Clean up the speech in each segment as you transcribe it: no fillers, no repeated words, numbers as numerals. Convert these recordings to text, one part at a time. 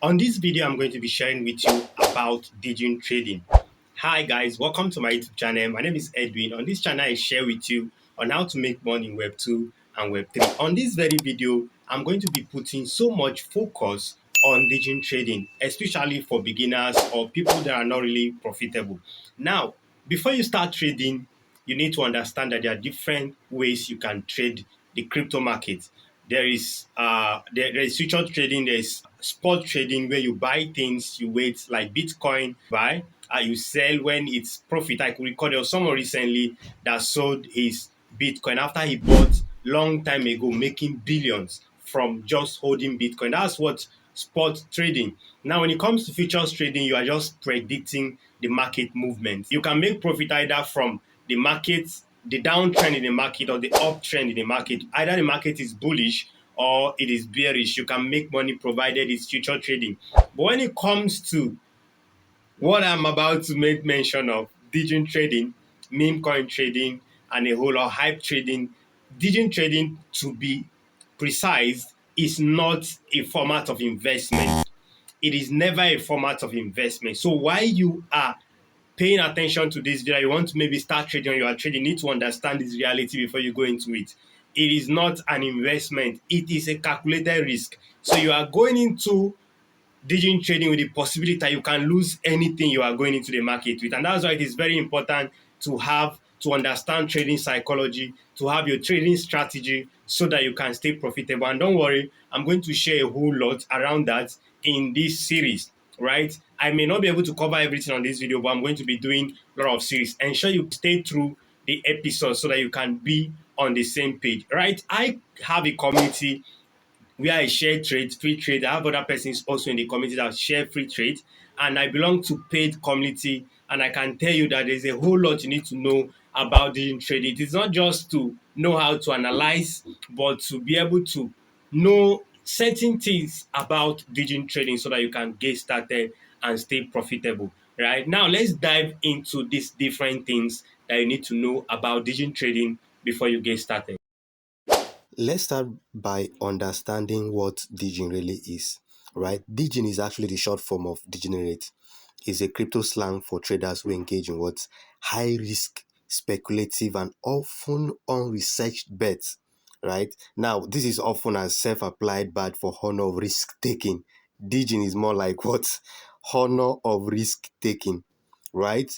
On this video, I'm going to be sharing with you about Degen trading. Hi guys, welcome to my YouTube channel. My name is Edwin. On this channel, I share with you on how to make money in Web 2 and Web 3. On this very video, I'm going to be putting so much focus on Degen trading, especially for beginners or people that are not really profitable. Now, before you start trading, you need to understand that there are different ways you can trade the crypto market. There is future trading, there is spot trading where you buy things, you wait like Bitcoin, buy, you sell when it's profit. I could recall there was someone recently that sold his Bitcoin after he bought long time ago, making billions from just holding Bitcoin. That's what spot trading. Now, when it comes to futures trading, you are just predicting the market movement. You can make profit either from the market, the downtrend in the market, or the uptrend in the market. Either the market is bullish or it is bearish. You can make money provided it's future trading. But when it comes to what I'm about to make mention of, Degen trading, meme coin trading, and a whole lot hype trading, Degen trading, to be precise, is not a format of investment. It is never a format of investment. So while you are paying attention to this video, you want to maybe start trading or you are trading, you need to understand this reality before you go into it. It is not an investment. It is a calculated risk. So you are going into Degen trading with the possibility that you can lose anything you are going into the market with. And that's why it is very important to understand trading psychology, to have your trading strategy so that you can stay profitable. And don't worry, I'm going to share a whole lot around that in this series, right? I may not be able to cover everything on this video, but I'm going to be doing a lot of series. Ensure you stay through the episode so that you can be on the same page, right? I have a community where I share trades, free trade. I have other persons also in the community that share free trade, and I belong to paid community. And I can tell you that there's a whole lot you need to know about digital trading. It is not just to know how to analyze, but to be able to know certain things about digital trading so that you can get started and stay profitable. Right now, let's dive into these different things that you need to know about digital trading before you get started. Let's start by understanding what Degen really is, right? Degen is actually the short form of degenerate. It's a crypto slang for traders who engage in what high risk, speculative, and often unresearched bets, right? Now, this is often as self-applied bad for honor of risk taking. Degen is more like what? Honor of risk taking, right?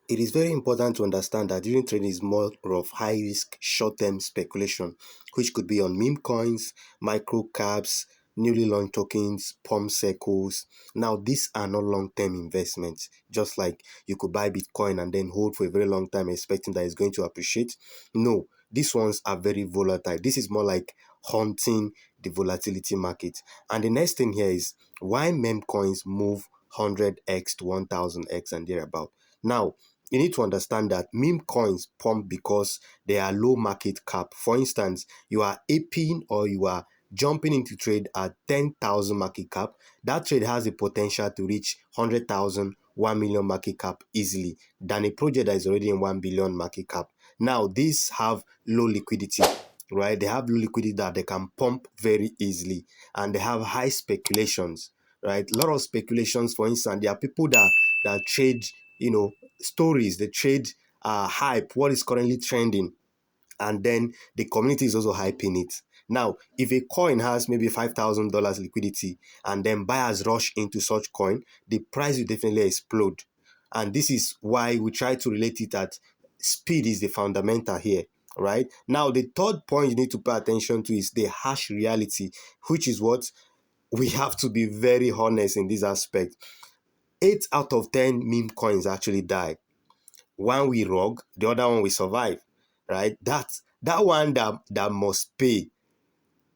It is very important to understand that during trading is more of high risk, short term speculation, which could be on meme coins, micro caps, newly launched tokens, pump circles. Now, these are not long term investments, just like you could buy Bitcoin and then hold for a very long time expecting that it's going to appreciate. No, these ones are very volatile. This is more like hunting the volatility market. And the next thing here is why meme coins move 100x to 1000x and thereabout. Now, you need to understand that meme coins pump because they are low market cap. For instance, you are aping or you are jumping into trade at 10,000 market cap. That trade has the potential to reach 100,000, 1 million market cap easily than a project that is already in 1 billion market cap. Now, these have low liquidity, right? They have low liquidity that they can pump very easily, and they have high speculations, right? A lot of speculations. For instance, there are people that trade, stories. They trade hype, what is currently trending, and then the community is also hyping it. Now, if a coin has maybe $5,000 liquidity and then buyers rush into such coin, the price will definitely explode. And this is why we try to relate it that speed is the fundamental here, right? Now, the third point you need to pay attention to is the harsh reality, which is what we have to be very honest in this aspect. 8 out of 10 meme coins actually die. One we rug, the other one we survive, right? That one that must pay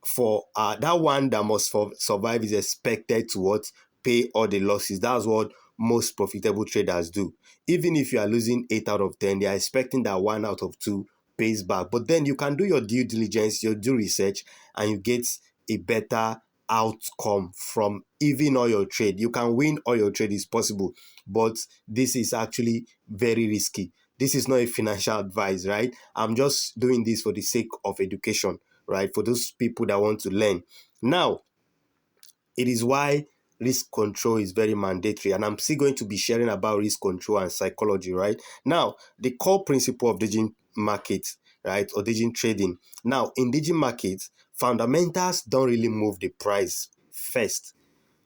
for that one that must survive is expected to what pay all the losses. That's what most profitable traders do. Even if you are losing 8 out of 10, they are expecting that 1 out of 2 pays back. But then you can do your due diligence, your due research, and you get a better outcome from even all your trade. You can win all your trade, is possible, but this is actually very risky. This is not a financial advice, right? I'm just doing this for the sake of education, right? For those people that want to learn. Now, it is why risk control is very mandatory, and I'm still going to be sharing about risk control and psychology, right? Now, the core principle of Degen market, right, or Degen trading. Now, in Degen market, fundamentals don't really move the price first.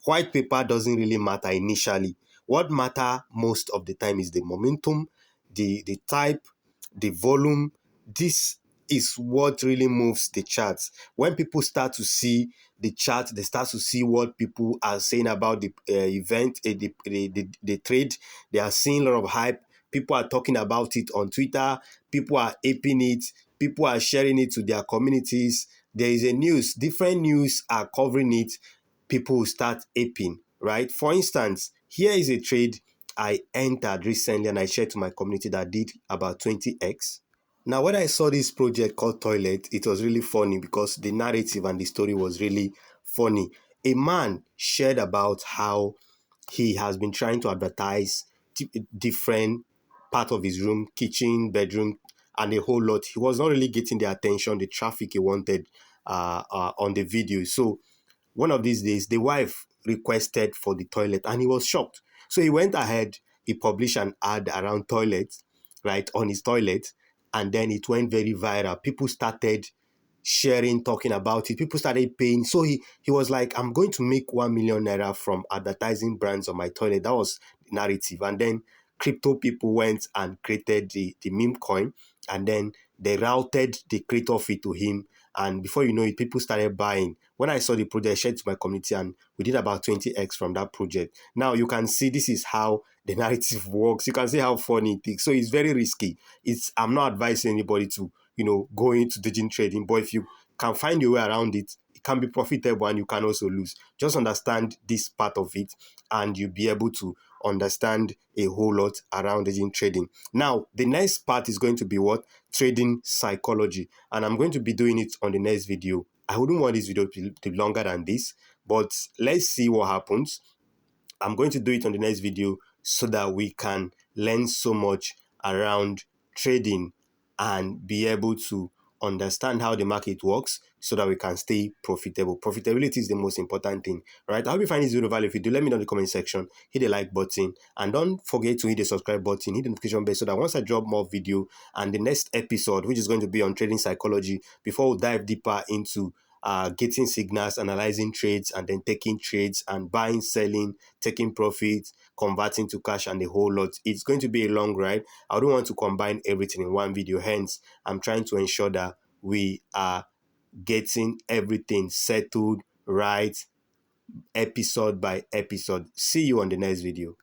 White paper doesn't really matter initially. What matter most of the time is the momentum, the type, the volume. This is what really moves the charts. When people start to see the chart, they start to see what people are saying about the event, the trade. They are seeing a lot of hype. People are talking about it on Twitter. People are aping it. People are sharing it to their communities. There is a news, different news are covering it. People will start aping, right? For instance, here is a trade I entered recently and I shared to my community that did about 20x. Now, when I saw this project called Toilet, it was really funny because the narrative and the story was really funny. A man shared about how he has been trying to advertise different part of his room, kitchen, bedroom, and a whole lot. He was not really getting the attention, the traffic he wanted on the video. So one of these days, the wife requested for the toilet and he was shocked. So he went ahead, he published an ad around toilets, right, on his toilet, and then it went very viral. People started sharing, talking about it. People started paying. So he was like, I'm going to make 1 million naira from advertising brands on my toilet. That was the narrative. And then crypto people went and created the meme coin, and then they routed the creator fee to him. And before you know it, people started buying. When I saw the project, I shared to my community, and we did about 20x from that project. Now you can see this is how the narrative works. You can see how funny it is. So it's very risky. I'm not advising anybody to go into Degen trading, but if you can find your way around it, it can be profitable and you can also lose. Just understand this part of it and you'll be able to understand a whole lot around Degen trading. Now, the next part is going to be what? Trading psychology. And I'm going to be doing it on the next video. I wouldn't want this video to be longer than this, but let's see what happens. I'm going to do it on the next video so that we can learn so much around trading and be able to understand how the market works so that we can stay profitable. Profitability is the most important thing, right? I hope you find this video valuable. If you do, let me know in the comment section. Hit the like button and don't forget to hit the subscribe button, hit the notification bell so that once I drop more video and the next episode, which is going to be on trading psychology, before we dive deeper into getting signals, analyzing trades, and then taking trades and buying, selling, taking profits, converting to cash, and a whole lot. It's going to be a long ride. I don't want to combine everything in one video. Hence, I'm trying to ensure that we are getting everything settled right episode by episode. See you on the next video.